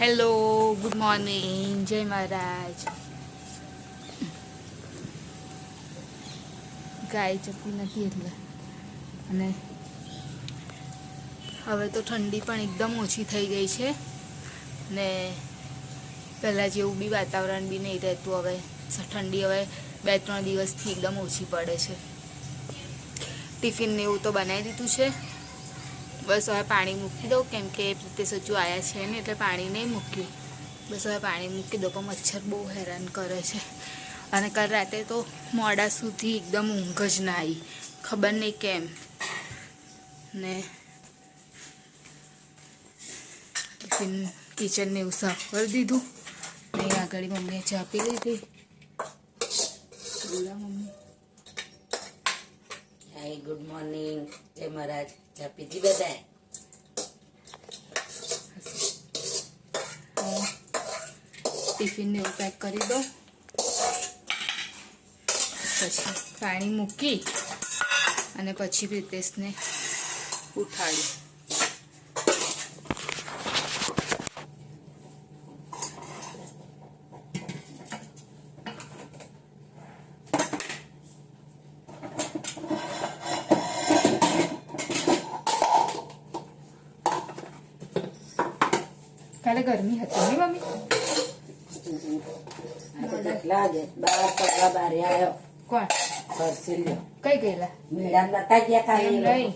Hello, good morning, જય મહારાજ. ગાય ચપી નથી એટલે. અને હવે તો ઠંડી પણ એકદમ ઓછી થઈ ગઈ છે ને પહેલાં જેવું બી વાતાવરણ બી નહીં રહેતું. હવે ઠંડી હવે 2-3 દિવસથી એકદમ ઓછી પડે છે. ટિફિનને એવું તો બનાવી દીધું છે. બસ હવે પાણી મૂકી દઉં, કેમ કે પ્રિતેશ હજુ આવ્યા છે ને એટલે પાણી નહીં મૂક્યું. બસ હવે પાણી મૂકી દઉં, પણ મચ્છર બહુ હેરાન કરે છે. અને કાલ રાતે તો મોડા સુધી એકદમ ઊંઘ જ ના આવી, ખબર નહીં કેમ. ને ટિફિન કિચનને એવું સાફ કરી દીધું. અહીં આગળ મમ્મીએ ચા પી લીધી. બોલા મમ્મી. હાય, ગુડ મોર્નિંગ, જય મહારાજ. ચા પીધી બધાએ? ટિફિનને એવું પેક કરી દો, પછી પાણી મૂકી અને પછી પ્રિતેશને ઉઠાડી. કાલે ગરમી હતી ને મમ્મી? કેટલા વાગે? 12 આવ્યો. કોણ? હર્ષિલ્યો. કઈ ગયેલા? મેળામાં નતા ગયા કાલે? નહીં,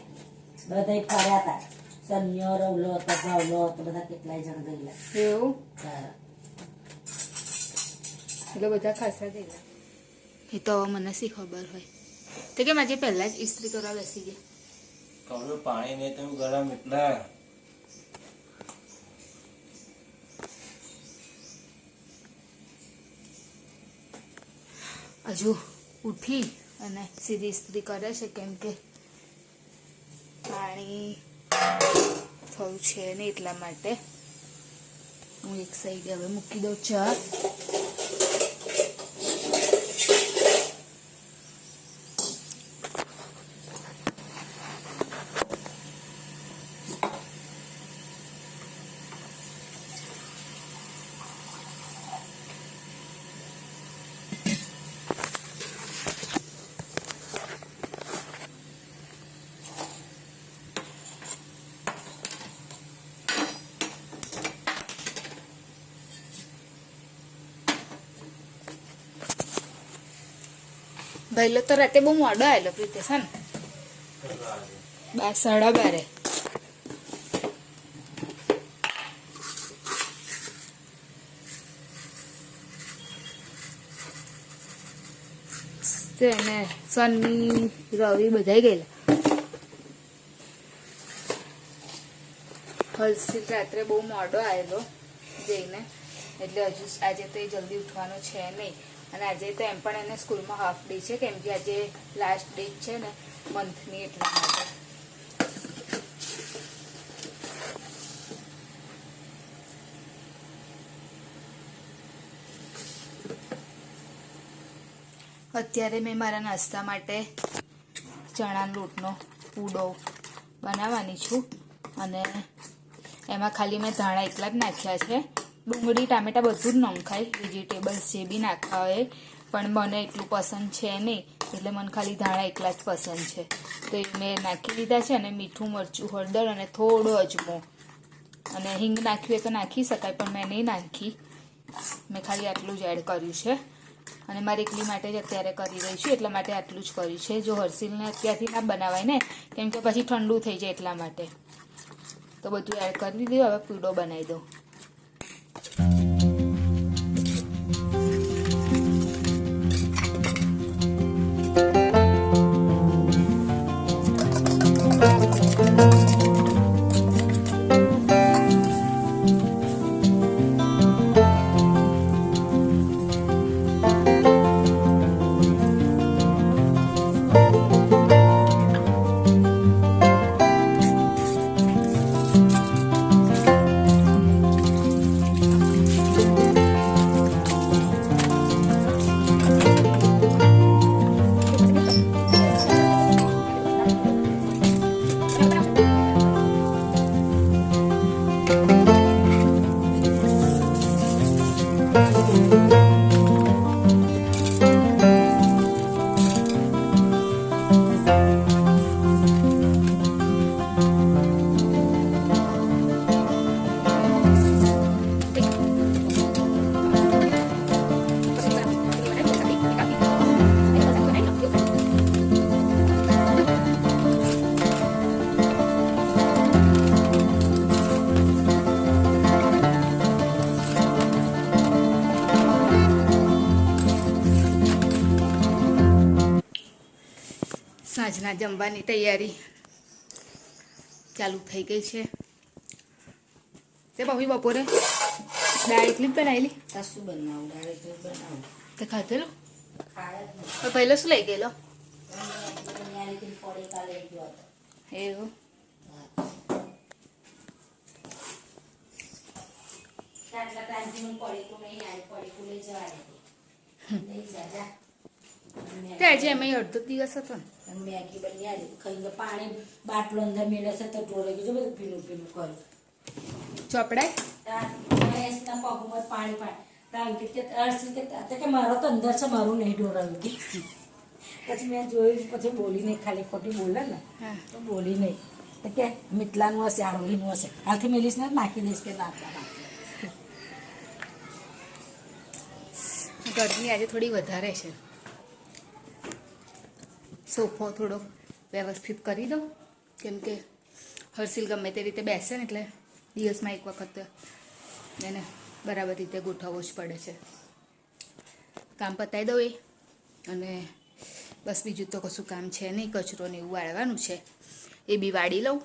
બધા ફર્યા હતા. સનિયો, રવલો હતો, ભાવલો હતો, બધા કેટલાય જણ ગયેલા. એવું? સારા. એટલે બધા ખાસા ગયેલા. એ તો હવે મને શી ખબર હોય. તો કેમ આજે પહેલા જ ઇસ્ત્રી કરવા બેસી ગયા? કવરું પાણી નહીં તો ગરમ એટલે હજુ ઉઠી અને સીધી ઇસ્ત્રી કરે છે, કેમ કે પાણી થયું છે ને એટલા માટે. હું એક સાઈડ હવે મૂકી દઉં ચા. ભાઈલો તો રાતે બહુ મોડો આવેલો પ્રિતેશ, હા ને? 12:30. ને શનિ રવિ બધા ગયેલા. હર્ષિલ રાત્રે બહુ મોડો આવેલો જઈને, એટલે હજુ આજે તો એ જલ્દી ઉઠવાનો છે નહીં. અને આજે તો એમ પણ એને સ્કૂલમાં હાફ ડે છે, કેમ કે આજે લાસ્ટ ડેટ છે ને મંથની, એટલા માટે. અત્યારે મેં મારા નાસ્તા માટે ચણાના લોટનો પૂડો બનાવવાની છું. અને એમાં ખાલી મેં ધાણા એકલા જ નાખ્યા છે. ડુંગળી ટામેટા બધું જ નખાય, વેજીટેબલ્સ જે બી નાખવા હોય, પણ મને એટલું પસંદ છે નહીં, એટલે મને ખાલી ધાણા એકલા જ પસંદ છે. તો એ મેં નાખી દીધા છે. અને મીઠું, મરચું, હળદર અને થોડો અજમો અને હિંગ નાખ્યું હોય તો નાખી શકાય, પણ મેં નહીં નાખી. મેં ખાલી આટલું જ એડ કર્યું છે. અને મારી એકલી માટે જ અત્યારે કરી રહી છું, એટલા માટે આટલું જ કર્યું છે. જો હર્ષિલને અત્યારથી ના બનાવાય ને, કેમ કે પછી ઠંડુ થઈ જાય, એટલા માટે. તો બધું એડ કરી દીધું. હવે પૂડો બનાવી દઉં. સાંજના જમવાની તૈયારી ચાલુ થઈ ગઈ છે. તે મમ્મી બપોરે દાળ એકલી જ બનાવેલી. કશું બનાવું ડાયરેક્ટ બનાવું તે ખાધેલું ખાય જ નહીં. પણ પહેલો શું લઈ ગયેલો બનિયાની પડી કાલે ગયો હતો. એવું આટલા ટાઈમથી હું પડીકું નહીં આવી પડીકું લઈ જવા દે લઈ જા તે આજે એમાં અડધો દિવસ હતો ને. મેગી બની આવી ખાઈને પાણી બાટલો અંદર મેળે છે તો ઢોરે ગયું બધું પીલું પીલું કર્યું ચોપડાય ભેંસના પગમાં પાણી પાણી કે મારો તો અંદર છે મારું નહીં ઢોરાયું કે પછી મેં જોયું પછી બોલી નહીં ખાલી ખોટી બોલે ને હા. તો બોલી નહીં તો કે મિથલાનું હશે આડોલીનું હશે હાલથી મેલીશ ને નાખી દઈશ કે નાખવા ગરમી આજે થોડી વધારે છે. સોફો થોડો વ્યવસ્થિત કરી દઉં કેમ કે હર્ષિલ ગમે તે રીતે બેસે ને એટલે દિવસમાં એક વખત એને બરાબર રીતે ગોઠવવો જ પડે છે. કામ પતાવી દઉં અને બસ બીજું તો કશું કામ છે નહીં. કચરો ને એવું વાળવાનું છે એ બી વાળી લઉં.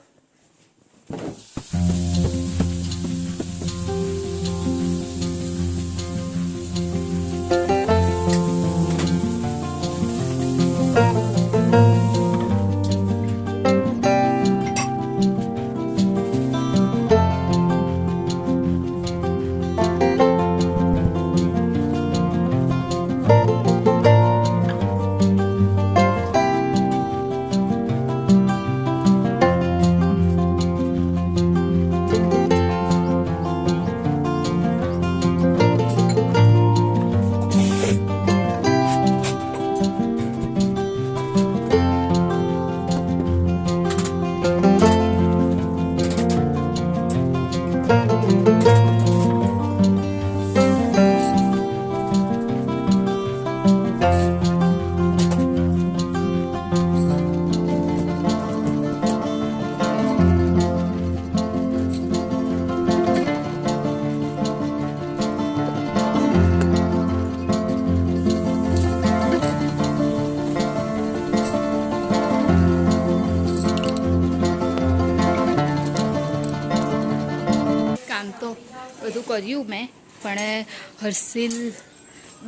બધું કર્યું મેં પણ હર્ષિલ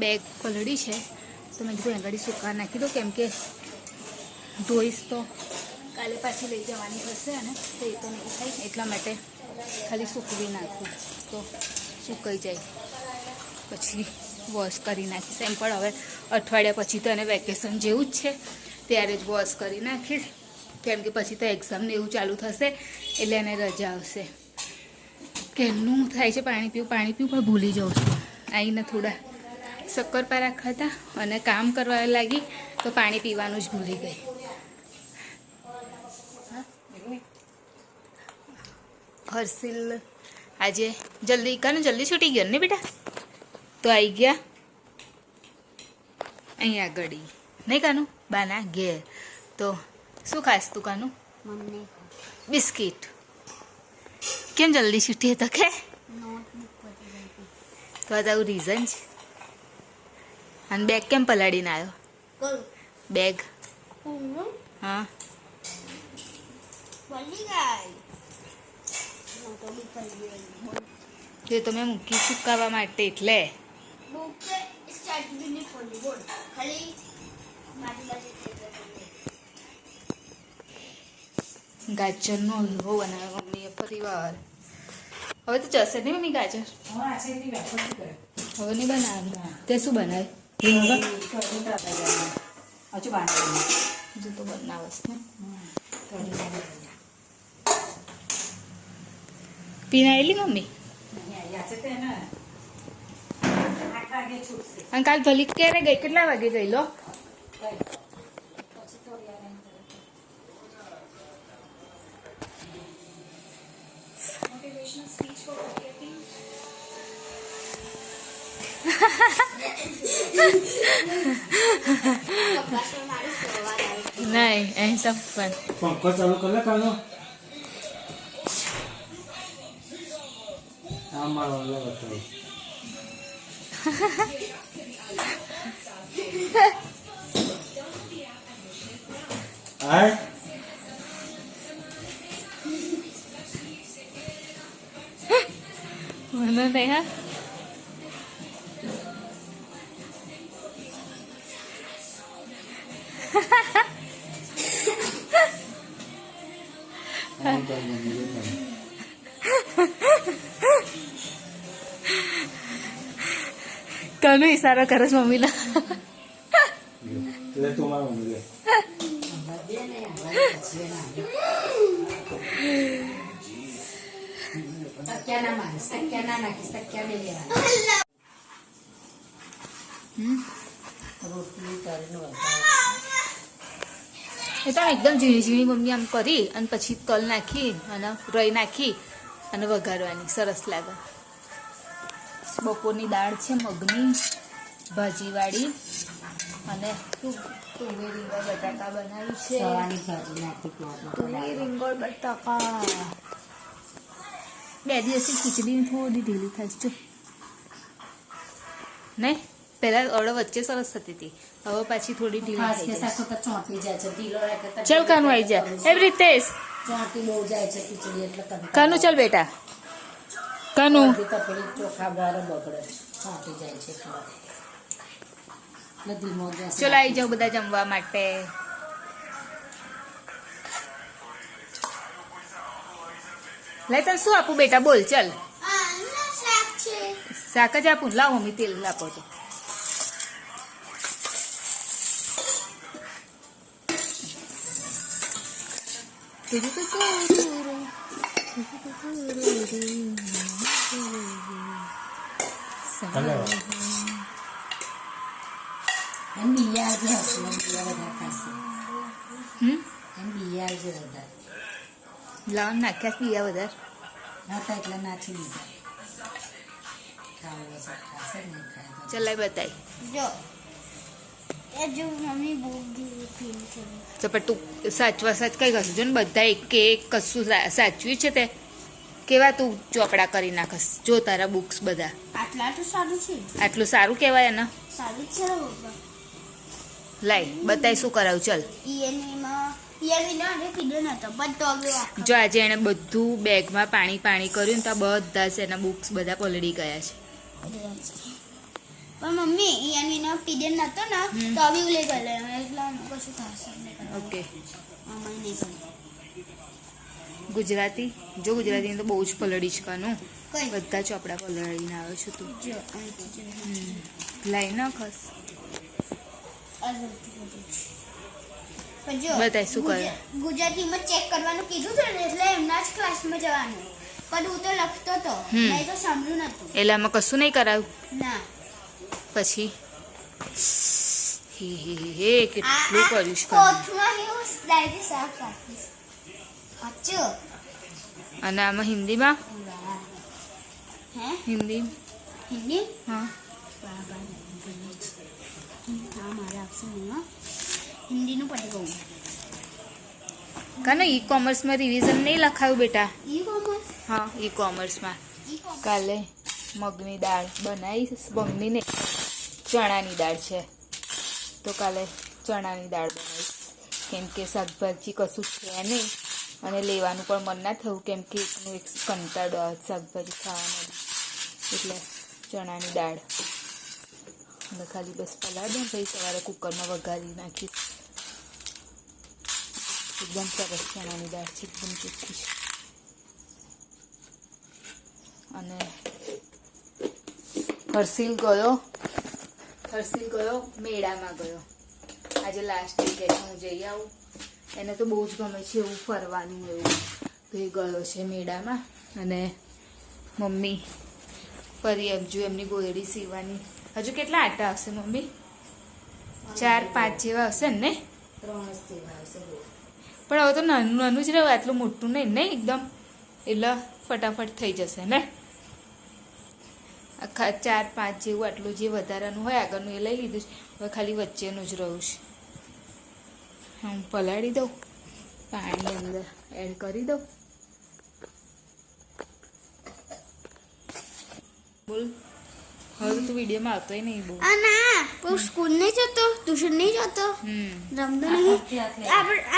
બેગ પલળી છે તો મેં કીધું આગળ સૂકા નાખી દો કેમ કે ધોઈશ તો કાલે પાછી લઈ જવાની થશે અને તો એ તો નહીં થાય એટલા માટે ખાલી સૂકવી નાખું તો સુકાઈ જાય પછી વોશ કરી નાખીશ. એમ પણ હવે અઠવાડિયા પછી તો એને વેકેશન જેવું જ છે ત્યારે જ વોશ કરી નાખીશ કેમ કે પછી તો એક્ઝામ ને એવું ચાલુ થશે એટલે એને રજા આવશે. કેમનું થાય છે પાણી પીવું પણ ભૂલી જાઉં છું. આવીને થોડા શક્કરપારા ખાતા અને કામ કરવા લાગી તો પાણી પીવાનું જ ભૂલી ગઈ. હર્ષિલ આજે જલ્દી જલ્દી છૂટી ગયો ને બેટા તો આવી ગયા અહીંયા આગળ નહીં કાનું બાના ઘેર. તો શું ખાસ તું કાનું? Mummy biscuit. કેમ જલ્દી છૂટી તો કે નોટબુક પતી ગઈ હતી. તો આ તારું રીઝન છે. અને બેગ કેમ પલાળીને આવ્યો? કરું બેગ ઊંઘું હા પડી ગઈ. નોટો બી પડી ગઈ. તે તો મેં મૂકી સુકાવા માટે એટલે બુક સ્ટાર્ટ બી પડી બોલ ખાલી મારી બાજુ ગાજરનો હલવો બનાવ્યો મમ્મીએ પરિવાર. હવે તો જશે નહીં મમ્મી ગાજર? હવે નહીં બનાવ્યું. તે શું બનાવે? હજુ બાંધવાનું હજુ તો બનાવસ ને. પીને આવેલી મમ્મી? અને કાલ ભલી ક્યારે ગઈ? કેટલા વાગે ગઈ લો? નહીં અહીં તો પણ પંખો ચાલુ કર લે કાનો. આ મારો અલગ હતો. આય મને નહીં હા આમ તો મમ્મી જોઈ લે. કનો ઈશારો કરે છે મમ્મીના લે તું મારા મમ્મી લે. દે ને આવા પછી ના સક્યા ના મારે સક્યા ના નાખી સક્યા બે લેવાના રોટલી કરીને એ તો એકદમ ઝીણી ઝીણી મમ્મી આમ કરી અને પછી તલ નાખી અને રઈ નાખી અને વઘારવાની સરસ લાગે બપોરની દાળ છે મગની ભાજીવાળી અને તુવેર રીંગણ બટાકા બનાવ્યું છે સવારની ભાજી નાખી તુવેર રીંગણ બટાકા 2 દિવસથી ખીચડી થોડી ઢીલી થાય છે નહીં પહેલા અડો વચ્ચે સરસ થતી હતી હવે પાછી થોડી ઢીલી ખાસ થઈ કે જાય સાકો તો ચોંટી જાય છે ઢીલો રાખે તો ચલ કાનું આવી જાય એવી રીતે ચોંટી બહુ જાય છે ખીચડી એટલે કદી કાનું ચલ બેટા કાનું બધી તપેલી ચોખા બારે બગડે ચોંટી જાય છે એટલે ધીમો ગેસ ચલો આવી જાઓ બધા જમવા માટે લઈ તને શું આપું બેટા બોલ ચલ ના શાક છે શાક જ આપું લાવો મમ્મી તેલ આપો તો હલો એમ બિયા આવજે હશે બિયા વધારે ખાશે હમ એમ બિયા આવજે વધારે લાવ નાખ્યા પીયા વધારે નહોતા એટલે નાખી દીધા ખાવું હશે ખાશે નહીં ખાય તો ચલ લઈ બતાવી જો એ જો મમ્મી બહુ ફીલ છે તો પણ તું સાચવા સાચ કઈ કશું જો ને બધા એક એક કશું સાચવ્યું છે તે કેવા તું ચોપડા કરી નાખસ જો તારા બુક્સ બધા આટલા તો સારું છે આટલું સારું કહેવાય એને સારું જ છે ને પપ્પા લાઈ બતાય શું કરાવું ચલ ઈએનવીમાં આપણે કીધું નતો પણ તો હવે આખા જો આજે એણે બધું બેગમાં પાણી કર્યું ને તો આ બધા જ એના બુક્સ બધા પલળી ગયા છે પણ મમ્મી ઈએનવીનો પીરિયડ નતો ને તો હવે લઈ ગયેલો એટલે કશું થશે નહીં ઓકે મમ્મી નહીં કરે ગુજરાતી જો ગુજરાતીની તો બહુ જ પલળી છે કાનું કઈ બધા ચોપડા પલળીને આવ્યો છું તું જો અહીંથી જો. લાઈ ના ખસ આ જોતી બધું છે. પણ જો બતાય શું કરે? ગુજરાતીમાં ચેક કરવાનું કીધું હતું ને એટલે એમના જ ક્લાસમાં જવાનું પણ હું તો લખતો હતો નહીં તો સાંભળ્યું નતું એટલે આમાં કશું નહીં કરાયું ના પછી હે કેટલું કર્યું છે કાનું. કોથમાં હું ડાયરેક્ટ સાફ રાખીશ અચ્છો અને આમાં હિન્દીમાં હે હિન્દી હિન્દી હા બરાબર હા મારે આપશે નહીં હો હિન્દીનું પડી ગયું કાનો ઈ કોમર્સમાં રિવિઝન નહીં લખાયું બેટા ઈ કોમર્સ હા ઈ કોમર્સમાં ઈ કોમર્સ કાલે મગની દાળ બનાવી મગની ને ચણાની દાળ છે તો કાલે ચણાની દાળ બનાવીશ કેમ કે શાકભાજી કશું છે નહીં અને લેવાનું પણ મન ના થયું કેમ કે એકનું એક કંટાળો આવે શાકભાજી ખાવાનું એટલે ચણાની દાળ અને ખાલી બસ પલાળ દઉં પછી સવારે કુકરમાં વઘારી નાખીશ એકદમ સરસ ચણાની દાળ છે એકદમ ચોખ્ખી છે અને હર્ષિલ ગયો મેળામાં ગયો આજે લાસ્ટ ડે કે હું જઈ આવું એને તો બહુ જ ગમે છે એવું ફરવાનું એવું તો એ ગયો છે મેળામાં અને મમ્મી ફરી હજુ એમની ગોળડી સીવવાની હજુ કેટલા આટા આવશે મમ્મી 4-5 જેવા હશે ને 3 જ સેવા આવશે રોજ. પણ હવે તો નાનું નાનું જ રહ્યું આટલું મોટું નહીં ને એકદમ એટલે ફટાફટ થઈ જશે ને આખા 4-5 જેવું આટલું જે વધારાનું હોય આગળનું એ લઈ લીધું છે હવે ખાલી વચ્ચેનું જ રહ્યું છે હું પલાળી દઉં પાણી અંદર એડ કરી દઉં બોલ હવે તો તું વિડીયોમાં આવતોય નહીં બહુ. આ ના હું સ્કૂલ નહીં જતો ટ્યુશન નહીં જતો રમતો નહીં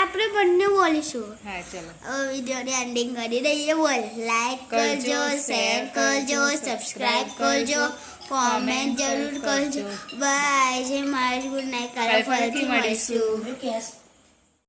આપણે બંને બોલીશું હા ચાલો. વિડીયોની એન્ડિંગ કરી દઈએ. બોલ લાઈક કરજો, શેર કરજો, સબસ્ક્રાઇબ કરજો, કોમેન્ટ જરૂર કરજો. બાય. જય મહારાજ. Good night. કાલે ફરીથી મળીશું. કેસ